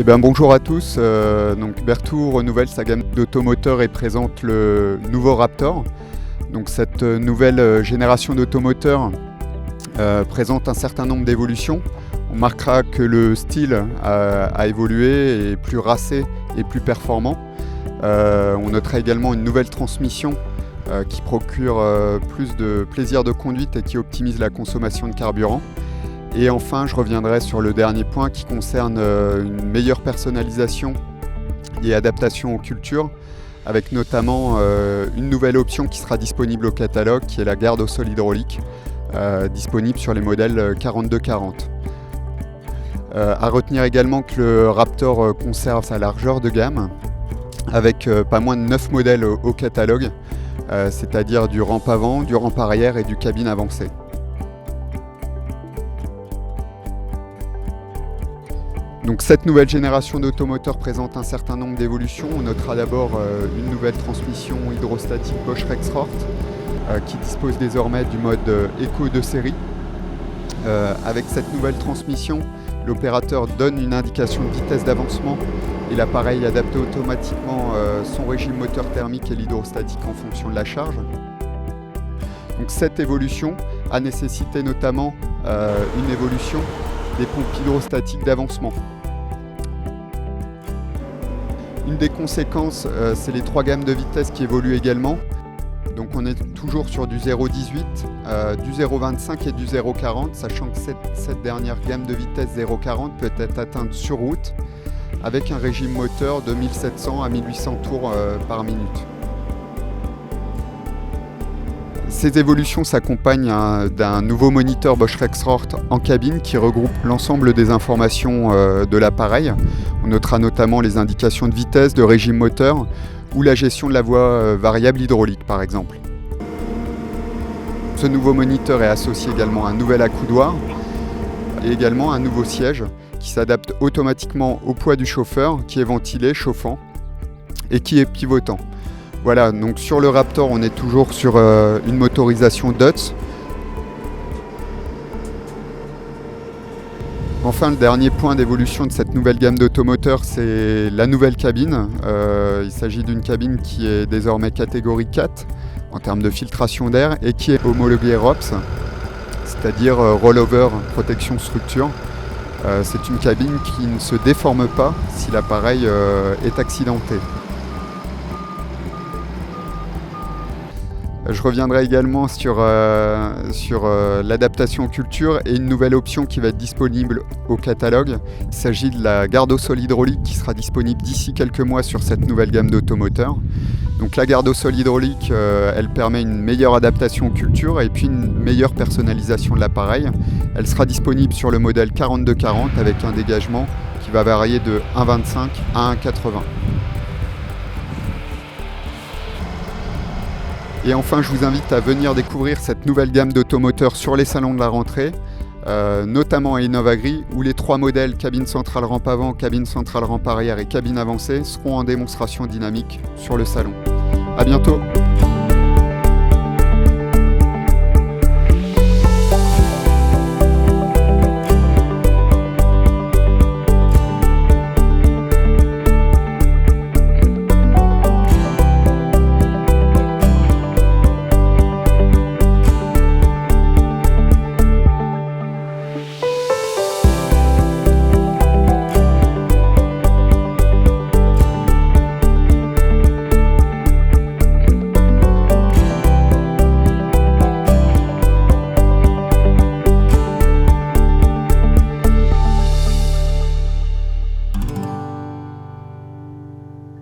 Bonjour à tous, donc Berthoud renouvelle sa gamme d'automoteurs et présente le nouveau Raptor. Donc cette nouvelle génération d'automoteurs présente un certain nombre d'évolutions. On marquera que le style a évolué et est plus racé et plus performant. On notera également une nouvelle transmission qui procure plus de plaisir de conduite et qui optimise la consommation de carburant. Et enfin, je reviendrai sur le dernier point qui concerne une meilleure personnalisation et adaptation aux cultures, avec notamment une nouvelle option qui sera disponible au catalogue, qui est la garde au sol hydraulique, disponible sur les modèles 4240. À retenir également que le Raptor conserve sa largeur de gamme, avec pas moins de 9 modèles au catalogue, c'est-à-dire du rampe avant, du rampe arrière et du cabine avancée. Donc cette nouvelle génération d'automoteurs présente un certain nombre d'évolutions. On notera d'abord une nouvelle transmission hydrostatique Bosch Rexroth qui dispose désormais du mode éco de série. Avec cette nouvelle transmission, l'opérateur donne une indication de vitesse d'avancement et l'appareil adapte automatiquement son régime moteur thermique et l'hydrostatique en fonction de la charge. Donc cette évolution a nécessité notamment une évolution des pompes hydrostatiques d'avancement. Une des conséquences, c'est les 3 gammes de vitesse qui évoluent également. Donc on est toujours sur du 0,18, du 0,25 et du 0,40, sachant que cette dernière gamme de vitesse 0,40 peut être atteinte sur route avec un régime moteur de 1700 à 1800 tours par minute. Ces évolutions s'accompagnent d'un nouveau moniteur Bosch Rexroth en cabine qui regroupe l'ensemble des informations de l'appareil. On notera notamment les indications de vitesse, de régime moteur ou la gestion de la voie variable hydraulique par exemple. Ce nouveau moniteur est associé également à un nouvel accoudoir et également un nouveau siège qui s'adapte automatiquement au poids du chauffeur, qui est ventilé, chauffant et qui est pivotant. Voilà, donc sur le Raptor, on est toujours sur une motorisation DUTS. Enfin, le dernier point d'évolution de cette nouvelle gamme d'automoteurs, c'est la nouvelle cabine. Il s'agit d'une cabine qui est désormais catégorie 4 en termes de filtration d'air et qui est homologuée ROPS, c'est-à-dire Rollover Protection Structure. C'est une cabine qui ne se déforme pas si l'appareil est accidenté. Je reviendrai également sur l'adaptation aux cultures et une nouvelle option qui va être disponible au catalogue. Il s'agit de la garde au sol hydraulique qui sera disponible d'ici quelques mois sur cette nouvelle gamme d'automoteurs. Donc la garde au sol hydraulique, elle permet une meilleure adaptation aux cultures et puis une meilleure personnalisation de l'appareil. Elle sera disponible sur le modèle 4240 avec un dégagement qui va varier de 1,25 à 1,80. Et enfin, je vous invite à venir découvrir cette nouvelle gamme d'automoteurs sur les salons de la rentrée, notamment à Innovagri, où les 3 modèles cabine centrale rampe avant, cabine centrale rampe arrière et cabine avancée seront en démonstration dynamique sur le salon. À bientôt!